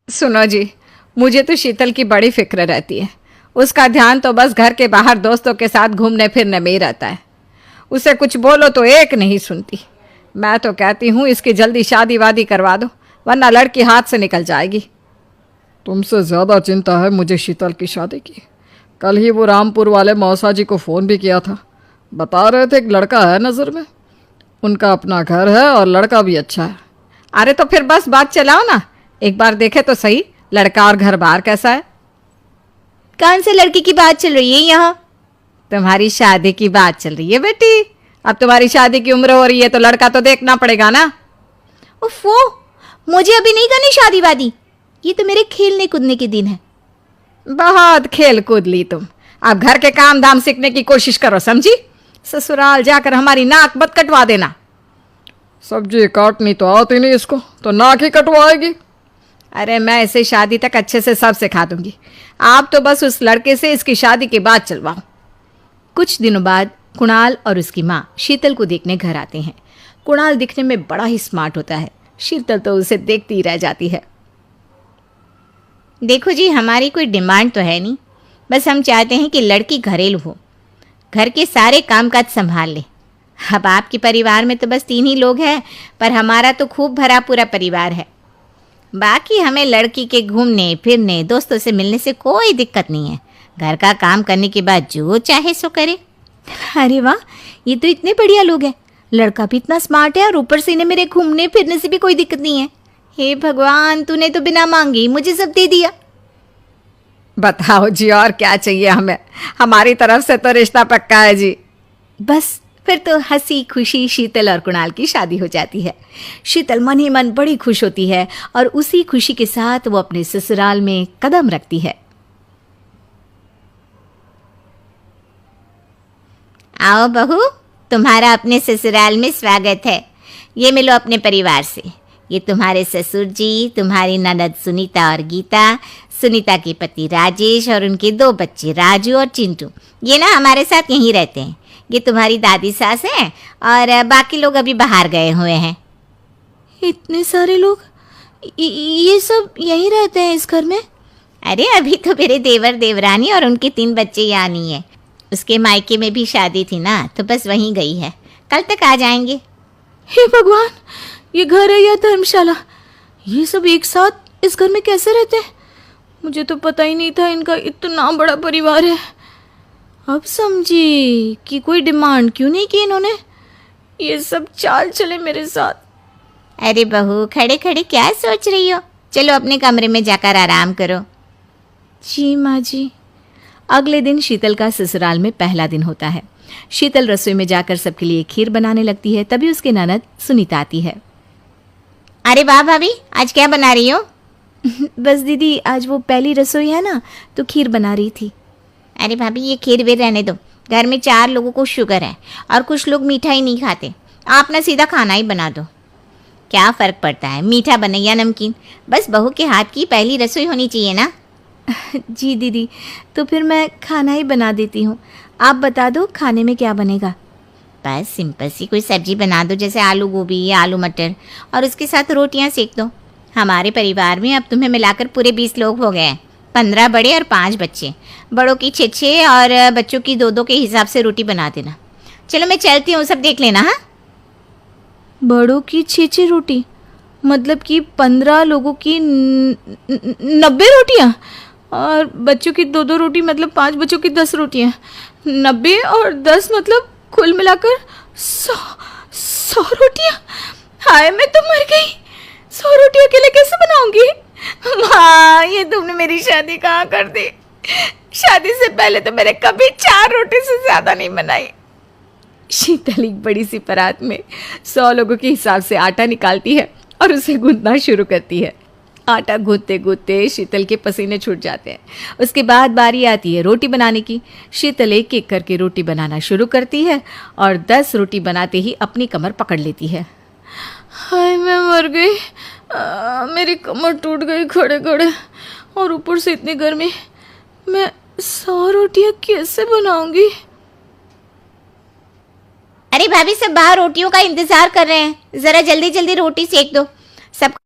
सुनो जी, मुझे तो शीतल की बड़ी फिक्र रहती है। उसका ध्यान तो बस घर के बाहर दोस्तों के साथ घूमने फिरने में ही रहता है। उसे कुछ बोलो तो एक नहीं सुनती। मैं तो कहती हूँ इसकी जल्दी शादी वादी करवा दो, वरना लड़की हाथ से निकल जाएगी। तुमसे ज़्यादा चिंता है मुझे शीतल की शादी की। कल ही वो रामपुर वाले मौसा जी को फ़ोन भी किया था। बता रहे थे एक लड़का है नज़र में। उनका अपना घर है और लड़का भी अच्छा है। अरे तो फिर बस बात चलाओ ना, एक बार देखे तो सही लड़का और घर बार कैसा है। कौन से लड़की की बात चल रही है यहाँ? तुम्हारी शादी की बात चल रही है बेटी। अब तुम्हारी शादी की उम्र हो रही है तो लड़का तो देखना पड़ेगा ना। उफ़ो, मुझे अभी नहीं करनी शादी वादी। ये तो मेरे खेलने कूदने के दिन है। बहुत खेल कूद ली तुम। अब घर के काम धाम सीखने की कोशिश करो, समझी? ससुराल जाकर हमारी नाक मत कटवा देना। सब्जी काटनी तो आती नहीं इसको, तो नाक ही कटवाएगी। अरे मैं इसे शादी तक अच्छे से सब सिखा दूंगी। आप तो बस उस लड़के से इसकी शादी की बात चलवाओ। कुछ दिनों बाद कुणाल और उसकी माँ शीतल को देखने घर आते हैं। कुणाल दिखने में बड़ा ही स्मार्ट होता है। शीतल तो उसे देखती ही रह जाती है। देखो जी, हमारी कोई डिमांड तो है नहीं, बस हम चाहते हैं कि लड़की घरेलू हो, घर के सारे कामकाज संभाल ले। अब आपके परिवार में तो बस 3 ही लोग हैं, पर हमारा तो खूब भरा पूरा परिवार है। बाकी हमें लड़की के घूमने फिरने दोस्तों से मिलने से कोई दिक्कत नहीं है। घर का काम करने के बाद जो चाहे सो करे। अरे वाह, ये तो इतने बढ़िया लोग हैं। लड़का भी इतना स्मार्ट है और ऊपर से इन्हें मेरे घूमने फिरने से भी कोई दिक्कत नहीं है। हे भगवान, तूने तो बिना मांगे ही मुझे सब दे दिया। बताओ जी, और क्या चाहिए हमें? हमारी तरफ से तो रिश्ता पक्का है जी। बस फिर तो हंसी खुशी शीतल और कुणाल की शादी हो जाती है। शीतल मन ही मन बड़ी खुश होती है और उसी खुशी के साथ वो अपने ससुराल में कदम रखती है। आओ बहू, तुम्हारा अपने ससुराल में स्वागत है। ये मिलो अपने परिवार से। ये तुम्हारे ससुर जी, तुम्हारी ननद सुनीता और गीता, सुनीता के पति राजेश और उनके 2 बच्चे राजू और चिंटू। ये ना हमारे साथ यहीं रहते हैं। ये तुम्हारी दादी सास हैं और बाकी लोग अभी बाहर गए हुए हैं। इतने सारे लोग, ये सब यहीं रहते हैं इस घर में? अरे अभी तो मेरे देवर देवरानी और उनके 3 बच्चे यहाँ नहीं है। उसके मायके में भी शादी थी ना, तो बस वहीं गई है। कल तक आ जाएंगे। हे भगवान, ये घर है या धर्मशाला? ये सब एक साथ इस घर में कैसे रहते हैं? मुझे तो पता ही नहीं था इनका इतना बड़ा परिवार है। अब समझी कि कोई डिमांड क्यों नहीं की इन्होंने। ये सब चाल चले मेरे साथ। अरे बहू, खड़े खड़े क्या सोच रही हो? चलो अपने कमरे में जाकर आराम करो। जी माँ जी। अगले दिन शीतल का ससुराल में पहला दिन होता है। शीतल रसोई में जाकर सबके लिए खीर बनाने लगती है। तभी उसकी ननद सुनीता आती है। अरे वाह भाभी, आज क्या बना रही हो? बस दीदी, आज वो पहली रसोई है ना, तो खीर बना रही थी। अरे भाभी, ये खीर वीर रहने दो। घर में 4 लोगों को शुगर है और कुछ लोग मीठा ही नहीं खाते। आप ना सीधा खाना ही बना दो। क्या फ़र्क पड़ता है, मीठा बने या नमकीन? बस बहू के हाथ की पहली रसोई होनी चाहिए ना। जी दीदी, तो फिर मैं खाना ही बना देती हूँ। आप बता दो खाने में क्या बनेगा? बस सिंपल सी कोई सब्जी बना दो, जैसे आलू गोभी या आलू मटर, और उसके साथ रोटियाँ सेक दो। हमारे परिवार में अब तुम्हें मिलाकर पूरे 20 लोग हो गए हैं। 15 बड़े और 5 बच्चे। बड़ों की 6 और बच्चों की 2 के हिसाब से रोटी बना देना। चलो मैं चलती हूँ, सब देख लेना। हाँ, बड़ों की 6 रोटी मतलब कि 15 लोगों की 90 रोटियाँ, और बच्चों की 2 रोटी मतलब 5 बच्चों की 10 रोटियाँ। 90 और 10 मतलब कुल मिलाकर 100 रोटियाँ। हाय, मैं तो मर गई। 100 रोटी अकेले कैसे बनाऊंगी? माँ, ये तुमने मेरी शादी कहाँ कर दी? शादी से पहले तो मैंने कभी 4 रोटी से ज़्यादा नहीं बनाई। शीतल एक बड़ी सी परात में 100 लोगों के हिसाब से आटा निकालती है और उसे गूंथना शुरू करती है। आटा गूंथते गूंथते शीतल के पसीने छूट जाते हैं। उसके बाद बारी आती है रोटी बनाने की। शीतल एक एक करके रोटी बनाना शुरू करती है और 10 रोटी बनाते ही अपनी कमर पकड़ लेती है। हाय, मैं मर गई। मेरी कमर टूट गई खड़े खड़े, और ऊपर से इतनी गर्मी। मैं 100 रोटियाँ कैसे बनाऊंगी? अरे भाभी, सब बाहर रोटियों का इंतजार कर रहे हैं। ज़रा जल्दी जल्दी रोटी सेक दो। सब